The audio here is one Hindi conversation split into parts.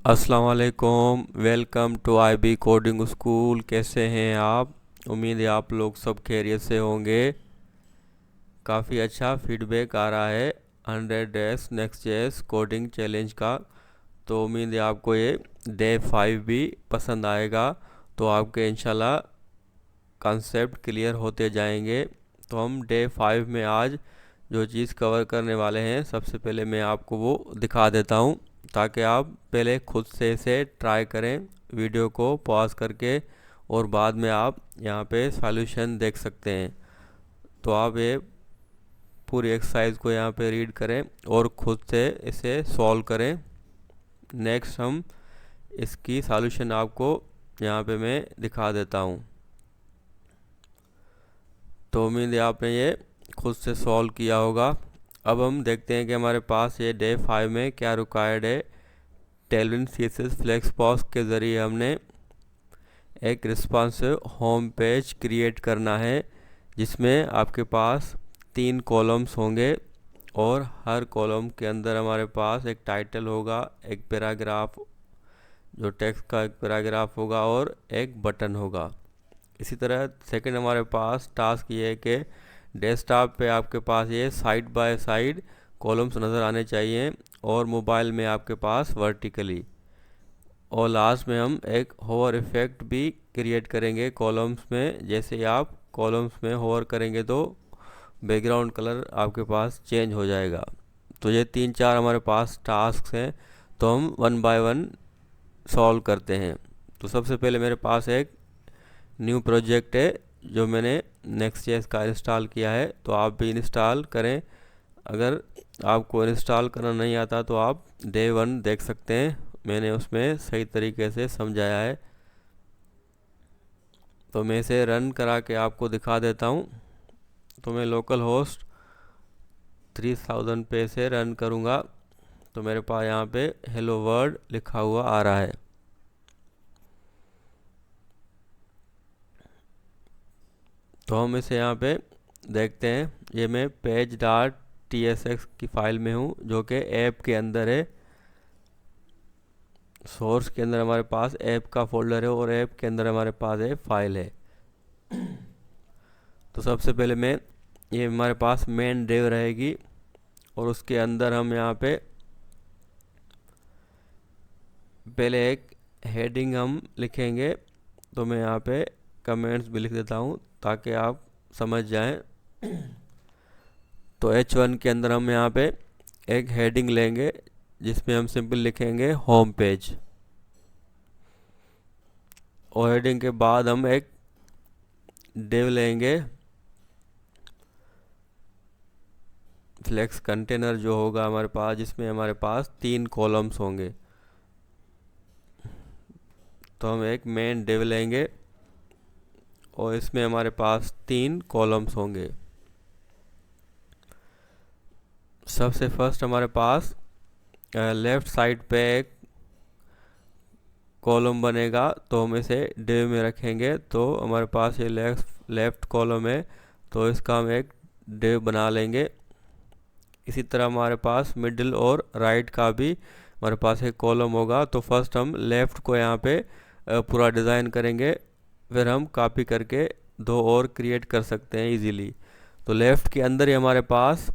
अस्सलाम वालेकुम। Welcome to IB coding school. कैसे हैं आप? उम्मीद है आप लोग सब खैरियत से होंगे। काफ़ी अच्छा फीडबैक आ रहा है 100 days next JS coding challenge का। तो उम्मीद है आपको ये डे 5 भी पसंद आएगा। तो आपके इंशाल्लाह कॉन्सेप्ट क्लियर होते जाएंगे। तो हम डे 5 में आज जो चीज़ कवर करने वाले हैं, सबसे पहले मैं आपको वो दिखा देता हूँ ताकि आप पहले खुद से इसे ट्राई करें वीडियो को पॉज करके, और बाद में आप यहाँ पे सॉल्यूशन देख सकते हैं। तो आप ये पूरी एक्सरसाइज को यहाँ पे रीड करें और खुद से इसे सॉल्व करें। नेक्स्ट हम इसकी सॉल्यूशन आपको यहाँ पे मैं दिखा देता हूँ। तो उम्मीद है आपने ये खुद से सॉल्व किया होगा। अब हम देखते हैं कि हमारे पास ये डे 5 में क्या रिक्वायर्ड है। टेलविन CSS फ्लेक्सपॉस के ज़रिए हमने एक रिस्पॉन्सिव होम पेज क्रिएट करना है, जिसमें आपके पास 3 कॉलम्स होंगे और हर कॉलम के अंदर हमारे पास एक टाइटल होगा, एक पैराग्राफ जो टेक्स्ट का एक पैराग्राफ होगा और एक बटन होगा। इसी तरह सेकंड हमारे पास टास्क ये है कि डेस्कटॉप पे आपके पास ये साइड बाय साइड कॉलम्स नज़र आने चाहिए और मोबाइल में आपके पास वर्टिकली। और लास्ट में हम एक होवर इफ़ेक्ट भी क्रिएट करेंगे कॉलम्स में। जैसे ही आप कॉलम्स में होवर करेंगे तो बैकग्राउंड कलर आपके पास चेंज हो जाएगा। तो ये 3-4 हमारे पास टास्क हैं, तो हम वन बाय वन सॉल्व करते हैं। तो सबसे पहले मेरे पास एक न्यू प्रोजेक्ट है जो मैंने नेक्स्ट.js का इंस्टॉल किया है, तो आप भी इंस्टॉल करें। अगर आपको इंस्टॉल करना नहीं आता तो आप डे 1 देख सकते हैं, मैंने उसमें सही तरीके से समझाया है। तो मैं इसे रन करा के आपको दिखा देता हूँ। तो मैं लोकल होस्ट 3000 पे से रन करूँगा, तो मेरे पास यहाँ पे हेलो वर्ल्ड लिखा हुआ आ रहा है। तो हम इसे यहाँ पे देखते हैं। ये मैं page.tsx की फ़ाइल में हूँ जो कि ऐप के अंदर है। सोर्स के अंदर हमारे पास ऐप का फोल्डर है और ऐप के अंदर हमारे पास एक फ़ाइल है। तो सबसे पहले मैं ये हमारे पास मेन डिव रहेगी और उसके अंदर हम यहाँ पे पहले एक हेडिंग हम लिखेंगे। तो मैं यहाँ पे कमेंट्स भी लिख देता हूँ ताकि आप समझ जाएं। तो H1 के अंदर हम यहाँ पे एक हेडिंग लेंगे जिसमें हम सिंपल लिखेंगे होम पेज, और हेडिंग के बाद हम एक डिव लेंगे फ्लेक्स कंटेनर जो होगा हमारे पास, जिसमें हमारे पास 3 कॉलम्स होंगे। तो हम एक मेन डिव लेंगे और इसमें हमारे पास 3 कॉलम्स होंगे। सबसे फर्स्ट हमारे पास लेफ़्ट साइड पे एक कॉलम बनेगा, तो हम इसे डिव में रखेंगे। तो हमारे पास ये लेफ़्ट कॉलम है, तो इसका हम एक डिव बना लेंगे। इसी तरह हमारे पास मिडिल और राइट का भी हमारे पास एक कॉलम होगा। तो फर्स्ट हम लेफ़्ट को यहाँ पे पूरा डिज़ाइन करेंगे, फिर हम कॉपी करके 2 और क्रिएट कर सकते हैं इजीली। तो लेफ़्ट के अंदर ही हमारे पास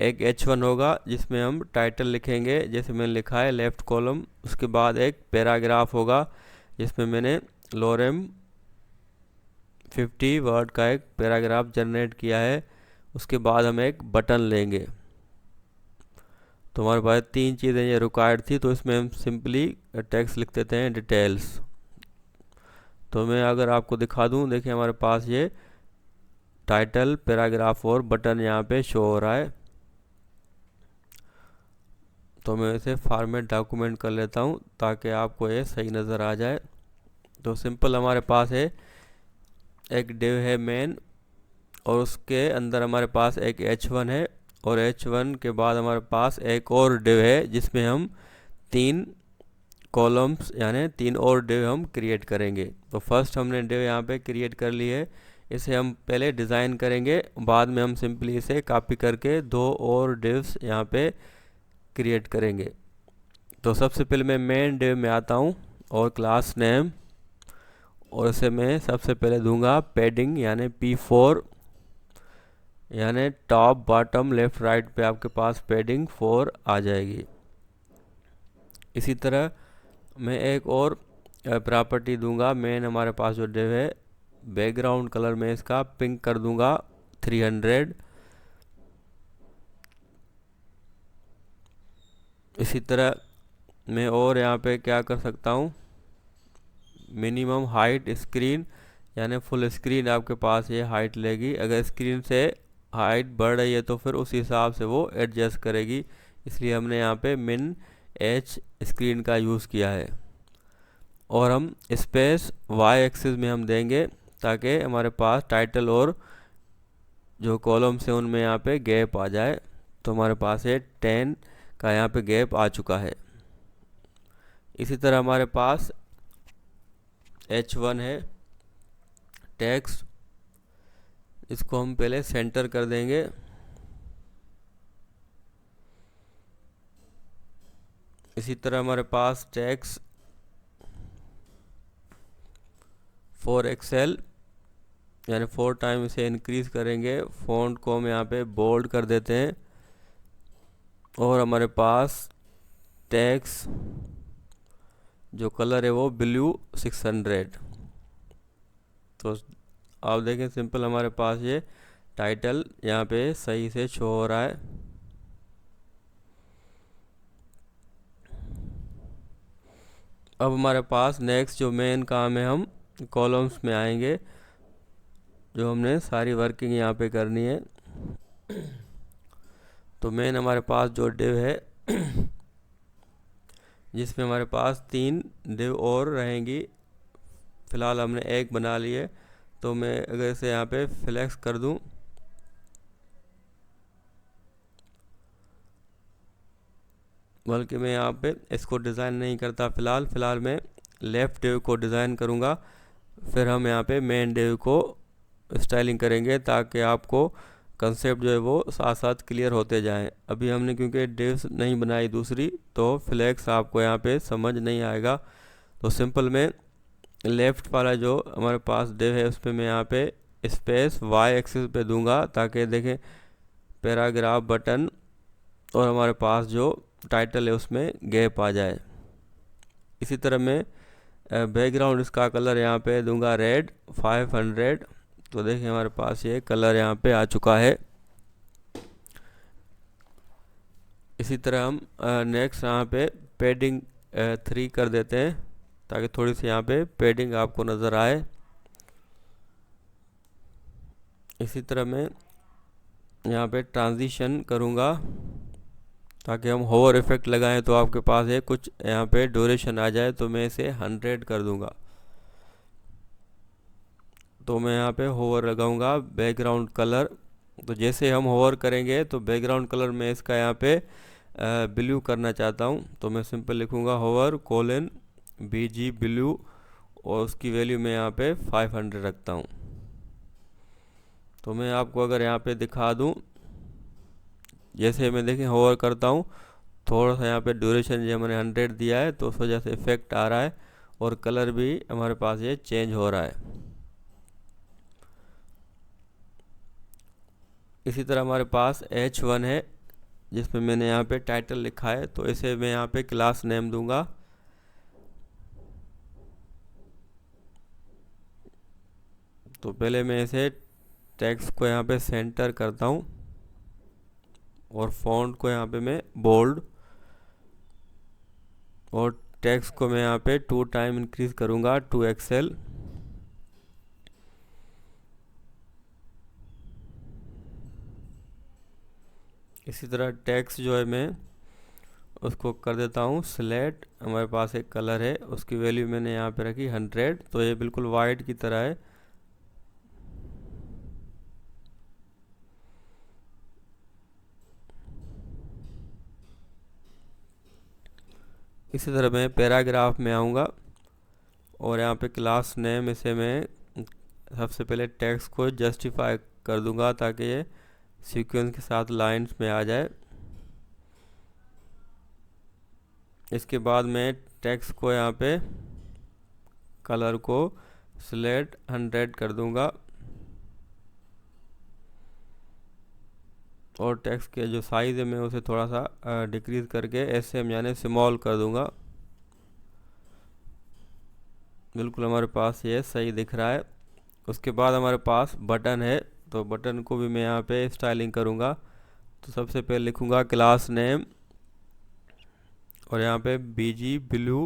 एक H1 होगा जिसमें हम टाइटल लिखेंगे, जैसे मैंने लिखा है लेफ़्ट कॉलम। उसके बाद एक पैराग्राफ होगा जिसमें मैंने लोरेम 50 वर्ड का एक पैराग्राफ जनरेट किया है। उसके बाद हम एक बटन लेंगे। तो हमारे पास 3 चीज़ें ये रिक्वायर्ड थी, तो इसमें हम सिंपली टेक्स्ट लिख देते हैं डिटेल्स। तो मैं अगर आपको दिखा दूं, देखिए हमारे पास ये टाइटल, पैराग्राफ और बटन यहाँ पे शो हो रहा है। तो मैं इसे फॉर्मेट डॉक्यूमेंट कर लेता हूँ ताकि आपको ये सही नज़र आ जाए। तो सिंपल हमारे पास है एक डिव है मेन, और उसके अंदर हमारे पास एक H1 है, और H1 के बाद हमारे पास एक और डिव है जिसमें हम 3 कॉलम्स यानी 3 और डिव हम क्रिएट करेंगे। तो फर्स्ट हमने डिव यहाँ पे क्रिएट कर ली है, इसे हम पहले डिज़ाइन करेंगे, बाद में हम सिंपली इसे कॉपी करके 2 और डिव्स यहाँ पे क्रिएट करेंगे। तो सबसे पहले मैं मेन डिव में आता हूँ और क्लास नेम, और इसे मैं सबसे पहले दूंगा पैडिंग यानी P4, यानी टॉप बॉटम लेफ्ट राइट पे आपके पास पैडिंग 4 आ जाएगी। इसी तरह मैं एक और प्रॉपर्टी दूंगा। मेन हमारे पास जो डिव है, बैकग्राउंड कलर में इसका पिंक कर दूंगा 300। इसी तरह मैं और यहाँ पे क्या कर सकता हूँ, मिनिमम हाइट स्क्रीन यानी फुल स्क्रीन आपके पास ये हाइट लेगी। अगर स्क्रीन से हाइट बढ़ रही है तो फिर उस हिसाब से वो एडजस्ट करेगी, इसलिए हमने यहाँ पे मिन एच स्क्रीन का यूज़ किया है। और हम स्पेस वाई एक्सिस में हम देंगे ताकि हमारे पास टाइटल और जो कॉलम्स हैं उनमें यहाँ पे गैप आ जाए। तो हमारे पास ये 10 का यहाँ पे गैप आ चुका है। इसी तरह हमारे पास H1 है टेक्स्ट, इसको हम पहले सेंटर कर देंगे। इसी तरह हमारे पास टेक्स्ट फॉर एक्सेल यानी 4 टाइम इसे इंक्रीज करेंगे। फ़ॉन्ट को हम यहाँ पे बोल्ड कर देते हैं। और हमारे पास टेक्स्ट जो कलर है वो ब्लू 600। तो आप देखें सिंपल हमारे पास ये टाइटल यहाँ पे सही से शो हो रहा है। अब हमारे पास नेक्स्ट जो मेन काम है, हम कॉलम्स में आएंगे जो हमने सारी वर्किंग यहाँ पे करनी है। तो मेन हमारे पास जो डिव है जिसमें हमारे पास 3 डिव और रहेंगी, फ़िलहाल हमने एक बना ली है। तो मैं अगर इसे यहाँ पे फ्लेक्स कर दूँ, बल्कि मैं यहाँ पे इसको डिज़ाइन नहीं करता फ़िलहाल मैं लेफ़्ट डिव को डिज़ाइन करूँगा। फिर हम यहाँ पे मेन डिव को स्टाइलिंग करेंगे ताकि आपको कंसेप्ट जो है वो साथ साथ क्लियर होते जाएं। अभी हमने क्योंकि डिव्स नहीं बनाई दूसरी, तो फ्लेक्स आपको यहाँ पे समझ नहीं आएगा। तो सिंपल में लेफ़्ट वाला जो हमारे पास डिव है उस पर मैं यहाँ पे स्पेस वाई एक्सिस पे दूंगा ताकि देखें पैराग्राफ बटन और हमारे पास जो टाइटल है उसमें गैप आ जाए। इसी तरह मैं बैकग्राउंड इसका कलर यहाँ पे दूंगा रेड 500। तो देखिए हमारे पास ये कलर यहाँ पे आ चुका है। इसी तरह हम नेक्स्ट यहाँ पे पैडिंग 3 कर देते हैं ताकि थोड़ी सी यहाँ पे पैडिंग आपको नज़र आए। इसी तरह मैं यहाँ पे ट्रांजिशन करूँगा ताकि हम होवर इफेक्ट लगाएं तो आपके पास है कुछ यहाँ पे ड्यूरेशन आ जाए। तो मैं इसे 100 कर दूंगा। तो मैं यहाँ पे होवर लगाऊंगा बैकग्राउंड कलर। तो जैसे हम होवर करेंगे तो बैकग्राउंड कलर में इसका यहाँ पे ब्लू करना चाहता हूँ। तो मैं सिंपल लिखूँगा होवर कोलन BG ब्लू, और उसकी वैल्यू मैं यहाँ पे 500 रखता हूँ। तो मैं आपको अगर यहाँ पे दिखा दूँ, जैसे मैं देखें होवर करता हूँ, थोड़ा सा यहाँ पे ड्यूरेशन जो मैंने 100 दिया है तो उस वजह से इफेक्ट आ रहा है और कलर भी हमारे पास ये चेंज हो रहा है। इसी तरह हमारे पास H1 है जिसमें मैंने यहाँ पे टाइटल लिखा है। तो इसे मैं यहाँ पे क्लास नेम दूंगा। तो पहले मैं इसे टेक्स्ट को यहाँ पे सेंटर करता हूँ और फॉन्ट को यहाँ पे मैं बोल्ड, और टेक्स्ट को मैं यहाँ पे 2 टाइम इंक्रीज करूँगा 2XL। इसी तरह टेक्स्ट जो है मैं उसको कर देता हूँ स्लेट। हमारे पास एक कलर है उसकी वैल्यू मैंने यहाँ पे रखी 100। तो ये बिल्कुल वाइट की तरह है। इसी तरह मैं पैराग्राफ में आऊँगा और यहाँ पे क्लास नेम इसे मैं सबसे पहले टेक्स्ट को जस्टिफाई कर दूंगा ताकि ये सीक्वेंस के साथ लाइंस में आ जाए। इसके बाद मैं टेक्स्ट को यहाँ पे कलर को सिलेक्ट 100 कर दूंगा और टेक्स्ट के जो साइज़ है मैं उसे थोड़ा सा डिक्रीज़ करके SM यानी स्मॉल कर दूंगा। बिल्कुल हमारे पास ये सही दिख रहा है। उसके बाद हमारे पास बटन है, तो बटन को भी मैं यहाँ पे स्टाइलिंग करूँगा। तो सबसे पहले लिखूँगा क्लास नेम और यहाँ पे BG ब्लू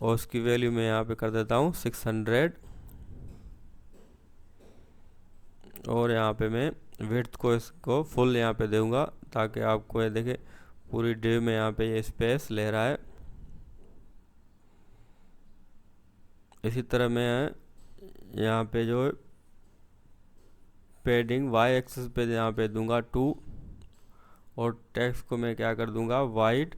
और उसकी वैल्यू मैं यहाँ पे कर देता हूँ 600 और यहाँ पे मैं विड्थ को इसको फुल यहाँ पे दूँगा ताकि आपको ये देखे पूरी डिव में यहाँ पे ये स्पेस ले रहा है। इसी तरह मैं यहाँ पे जो पेडिंग Y एक्सिस पे यहाँ पे दूंगा 2 और टेक्स्ट को मैं क्या कर दूंगा वाइड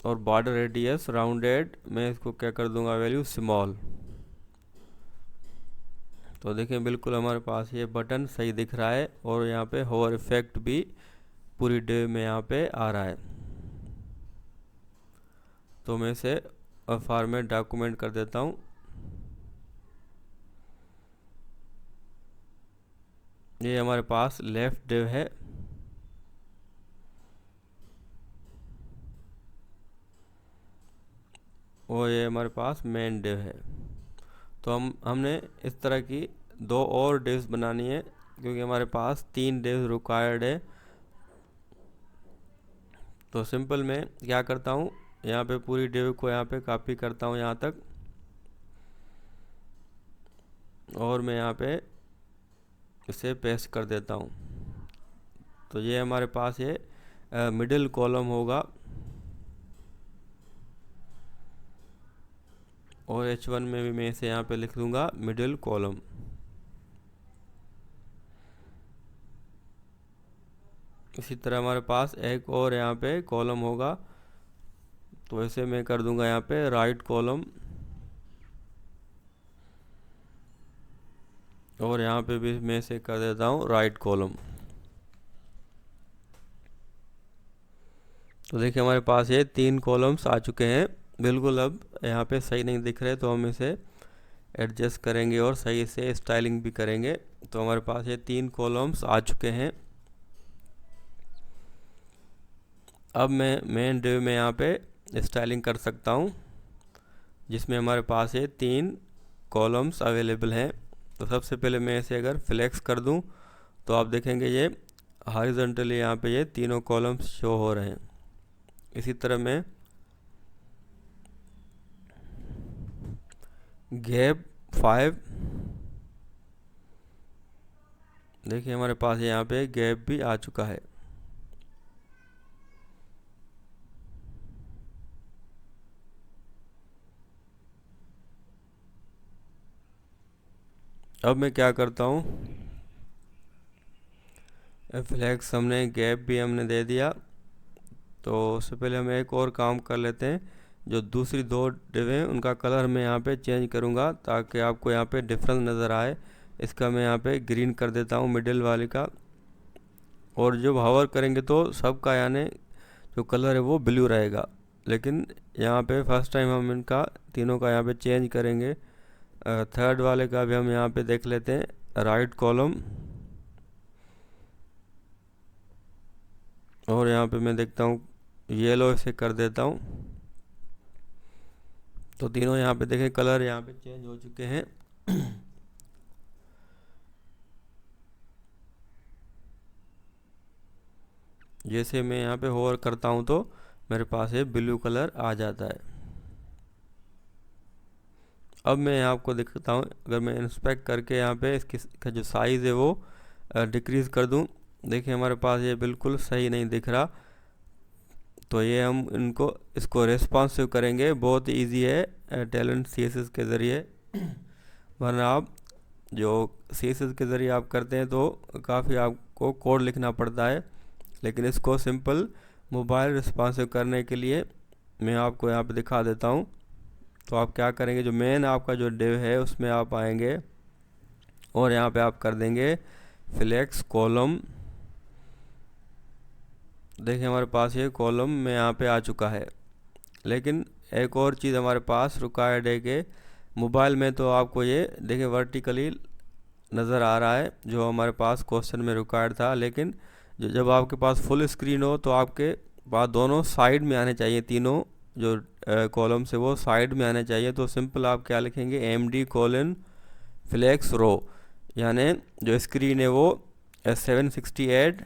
और बॉर्डर रेडियस राउंडेड मैं इसको क्या कर दूंगा वैल्यू स्मॉल। तो देखें बिल्कुल हमारे पास ये बटन सही दिख रहा है और यहाँ पे होवर इफेक्ट भी पूरी डिव में यहाँ पे आ रहा है। तो मैं इसे फॉर्मेट डॉक्यूमेंट कर देता हूँ। ये हमारे पास लेफ्ट डिव है और ये हमारे पास मेन डिव है। तो हमने इस तरह की 2 और डिव्स बनानी है क्योंकि हमारे पास 3 डिव्स रिक्वायर्ड है। तो सिंपल मैं क्या करता हूँ यहाँ पे पूरी डिव को यहाँ पे कॉपी करता हूँ यहाँ तक और मैं यहाँ पे इसे पेस्ट कर देता हूँ। तो ये हमारे पास ये मिडिल कॉलम होगा और H1 में भी मैं इसे यहाँ पे लिख दूंगा मिडिल कॉलम। इसी तरह हमारे पास एक और यहाँ पे कॉलम होगा तो इसे मैं कर दूंगा यहाँ पे राइट कॉलम और यहाँ पे भी मैं इसे कर देता हूँ राइट कॉलम। तो देखिए हमारे पास ये 3 कॉलम्स आ चुके हैं। बिल्कुल अब यहाँ पे सही नहीं दिख रहे तो हम इसे एडजस्ट करेंगे और सही से स्टाइलिंग भी करेंगे। तो हमारे पास ये 3 कॉलम्स आ चुके हैं। अब मैं मेन डिव में यहाँ पे स्टाइलिंग कर सकता हूँ जिसमें हमारे पास ये 3 कॉलम्स अवेलेबल हैं। तो सबसे पहले मैं इसे अगर फ्लेक्स कर दूँ तो आप देखेंगे ये हॉरिजॉन्टली यहाँ पे ये तीनों कॉलम्स शो हो रहे हैं। इसी तरह मैं गैप 5 देखिए हमारे पास यहाँ पे गैप भी आ चुका है। अब मैं क्या करता हूँ फ्लेक्स हमने गैप भी हमने दे दिया। तो उससे पहले हम एक और काम कर लेते हैं। जो दूसरी 2 डिव हैं उनका कलर मैं यहाँ पे चेंज करूँगा ताकि आपको यहाँ पे डिफरेंस नज़र आए। इसका मैं यहाँ पे ग्रीन कर देता हूँ मिडिल वाले का और जब हावर करेंगे तो सबका यानी जो कलर है वो ब्लू रहेगा। लेकिन यहाँ पे फर्स्ट टाइम हम इनका तीनों का यहाँ पे चेंज करेंगे। थर्ड वाले का भी हम यहाँ पे देख लेते हैं राइट कॉलम और यहाँ पे मैं देखता हूँ येलो इसे कर देता हूँ। तो तीनों यहाँ पे देखें कलर यहाँ पे चेंज हो चुके हैं। जैसे मैं यहाँ पे होवर करता हूँ तो मेरे पास ये ब्लू कलर आ जाता है। अब मैं आपको दिखाता हूँ अगर मैं इंस्पेक्ट करके यहाँ पे इसका जो साइज़ है वो डिक्रीज़ कर दूँ। देखिए हमारे पास ये बिल्कुल सही नहीं दिख रहा। तो ये हम इसको रेस्पॉन्सिव करेंगे। बहुत इजी है टैलेंट CSS के ज़रिए। वरना आप जो CSS के ज़रिए आप करते हैं तो काफ़ी आपको कोड लिखना पड़ता है। लेकिन इसको सिंपल मोबाइल रिस्पॉन्सिव करने के लिए मैं आपको यहाँ पे दिखा देता हूँ। तो आप क्या करेंगे जो मेन आपका जो डिव है उसमें आप आएंगे और यहाँ पे आप कर देंगे फ्लेक्स कॉलम। देखिए हमारे पास ये कॉलम में यहाँ पे आ चुका है। लेकिन एक और चीज़ हमारे पास रिक्वायर्ड है कि मोबाइल में तो आपको ये देखिए वर्टिकली नज़र आ रहा है जो हमारे पास क्वेश्चन में रिक्वायर्ड था, लेकिन जब आपके पास फुल स्क्रीन हो तो आपके पास दोनों साइड में आने चाहिए, तीनों जो कॉलम से वो साइड में आने चाहिए। तो सिंपल आप क्या लिखेंगे, MD:\flex रो, यानी जो स्क्रीन है वो 768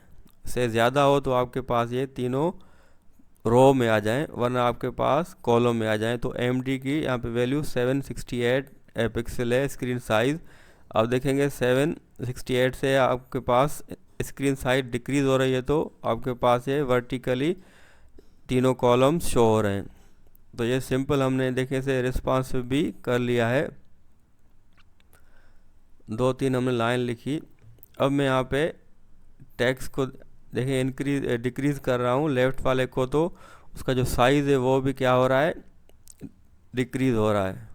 से ज़्यादा हो तो आपके पास ये तीनों रो में आ जाएं, वरना आपके पास कॉलम में आ जाएं। तो MD की यहाँ पे वैल्यू 768 पिक्सल है स्क्रीन साइज़। आप देखेंगे 768 से आपके पास स्क्रीन साइज डिक्रीज़ हो रही है तो आपके पास ये वर्टिकली तीनों कॉलम्स शो हो रहे हैं। तो ये सिंपल हमने देखे से रिस्पॉन्सिव भी कर लिया है, 2-3 हमने लाइन लिखी। अब मैं यहाँ पे टेक्स्ट को देखें इंक्रीज डिक्रीज़ कर रहा हूँ, लेफ़्ट वाले को तो उसका जो साइज़ है वो भी क्या हो रहा है, डिक्रीज़ हो रहा है।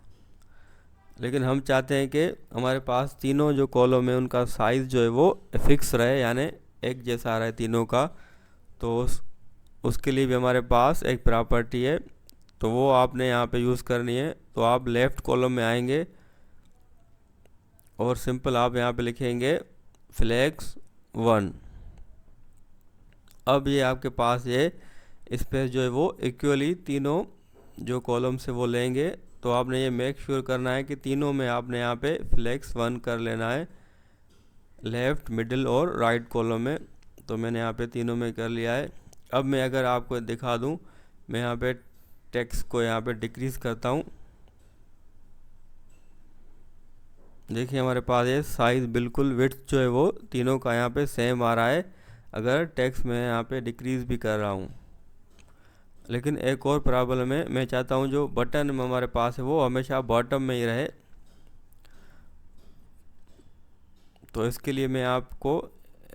लेकिन हम चाहते हैं कि हमारे पास तीनों जो कॉलम है उनका साइज़ जो है वो फिक्स रहे, यानी एक जैसा रहे तीनों का। तो उसके लिए भी हमारे पास एक प्रॉपर्टी है, तो वो आपने यहाँ पे यूज़ करनी है। तो आप लेफ़्ट कॉलम में आएंगे और सिंपल आप यहाँ पे लिखेंगे flex1। अब ये आपके पास ये स्पेस जो है वो इक्वली तीनों जो कॉलम से वो लेंगे। तो आपने ये मेक श्योर करना है कि तीनों में आपने यहाँ पे flex1 कर लेना है, लेफ़्ट, मिडिल और राइट कॉलम में। तो मैंने यहाँ पे तीनों में कर लिया है। अब मैं अगर आपको दिखा दूँ, मैं यहाँ पे टेक्स्ट को यहाँ पे डिक्रीज़ करता हूँ, देखिए हमारे पास ये साइज़ बिल्कुल विड्थ जो है वो तीनों का यहाँ पे सेम आ रहा है, अगर टेक्स्ट में यहाँ पे डिक्रीज़ भी कर रहा हूँ। लेकिन एक और प्रॉब्लम है, मैं चाहता हूँ जो बटन हमारे पास है वो हमेशा बॉटम में ही रहे। तो इसके लिए मैं आपको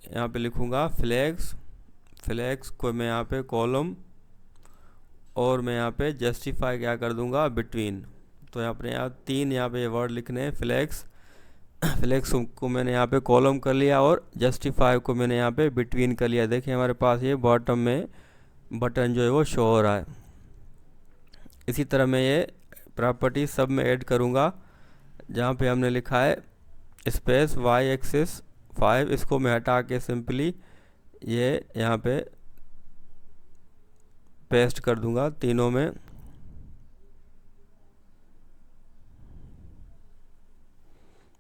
यहाँ पे लिखूँगा फ्लेक्स को मैं यहाँ पे कॉलम और मैं यहाँ पे जस्टिफाई क्या कर दूँगा, बिटवीन। तो यहाँ पे तीन यहाँ पे वर्ड लिखने हैं, फ्लेक्स को मैंने यहाँ पे कॉलम कर लिया और जस्टिफाई को मैंने यहाँ पे बिटवीन कर लिया। देखिए हमारे पास ये बॉटम में बटन जो है वो शो हो रहा है। इसी तरह मैं ये प्रॉपर्टी सब में ऐड करूँगा, जहाँ पे हमने लिखा है स्पेस y एक्सिस 5, इसको मैं हटा के सिंपली ये यहाँ पे पेस्ट कर दूँगा तीनों में।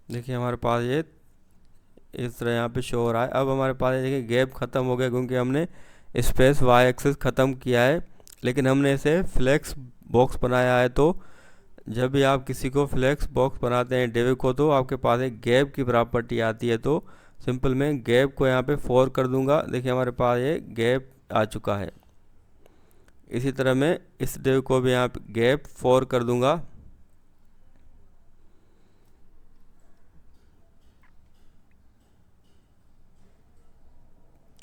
देखिए हमारे पास ये इस तरह यहाँ पे शो हो रहा है। अब हमारे पास देखिए गैप ख़त्म हो गया क्योंकि हमने स्पेस y एक्सिस ख़त्म किया है, लेकिन हमने इसे फ्लेक्स बॉक्स बनाया है। तो जब भी आप किसी को फ्लेक्स बॉक्स बनाते हैं डिव को, तो आपके पास एक गैप की प्रॉपर्टी आती है। तो सिंपल मैं गैप को यहाँ पे 4 कर दूंगा। देखिए हमारे पास ये गैप आ चुका है। इसी तरह मैं इस डिव को भी यहाँ पे गैप 4 कर दूंगा।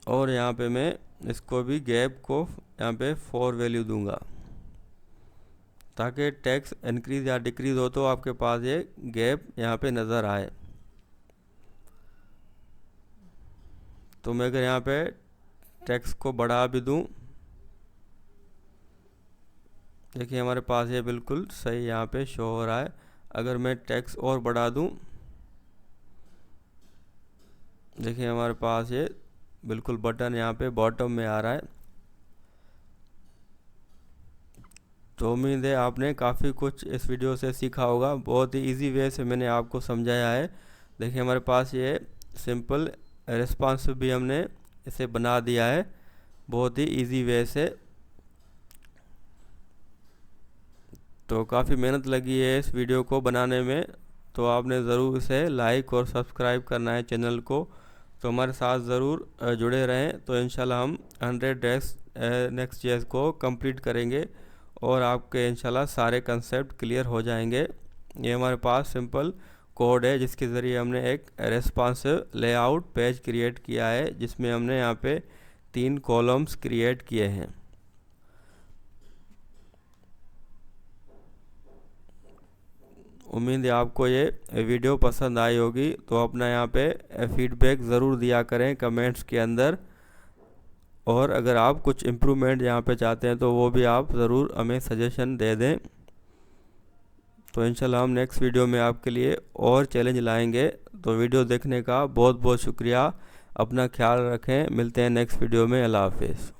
और यहाँ पे मैं इसको भी गैप को यहाँ पे 4 वैल्यू दूंगा, ताकि टेक्स्ट इंक्रीज या डिक्रीज हो तो आपके पास ये गैप यहाँ पे नज़र आए। तो मैं अगर यहाँ पे टेक्स्ट को बढ़ा भी दूँ, देखिए हमारे पास ये बिल्कुल सही यहाँ पे शो हो रहा है। अगर मैं टेक्स्ट और बढ़ा दूँ, देखिए हमारे पास ये बिल्कुल बटन यहाँ पे बॉटम में आ रहा है। तो उम्मीद है आपने काफ़ी कुछ इस वीडियो से सीखा होगा। बहुत ही इजी वे से मैंने आपको समझाया है। देखिए हमारे पास ये सिंपल रिस्पॉन्सिव भी हमने इसे बना दिया है बहुत ही इजी वे से। तो काफ़ी मेहनत लगी है इस वीडियो को बनाने में, तो आपने ज़रूर इसे लाइक और सब्सक्राइब करना है चैनल को। तो हमारे साथ ज़रूर जुड़े रहें। तो इंशाल्लाह हम 100 डेज Next.js को कंप्लीट करेंगे और आपके इंशाल्लाह सारे कंसेप्ट क्लियर हो जाएंगे। ये हमारे पास सिंपल कोड है जिसके ज़रिए हमने एक रेस्पॉन्सिव लेआउट पेज क्रिएट किया है, जिसमें हमने यहाँ पे 3 कॉलम्स क्रिएट किए हैं। उम्मीद है आपको ये वीडियो पसंद आई होगी। तो अपना यहाँ पे फीडबैक ज़रूर दिया करें कमेंट्स के अंदर। और अगर आप कुछ इम्प्रूवमेंट यहाँ पे चाहते हैं तो वो भी आप ज़रूर हमें सजेशन दे दें। तो इंशाल्लाह हम नेक्स्ट वीडियो में आपके लिए और चैलेंज लाएंगे। तो वीडियो देखने का बहुत बहुत शुक्रिया। अपना ख्याल रखें, मिलते हैं नेक्स्ट वीडियो में। अल्लाह हाफिज़।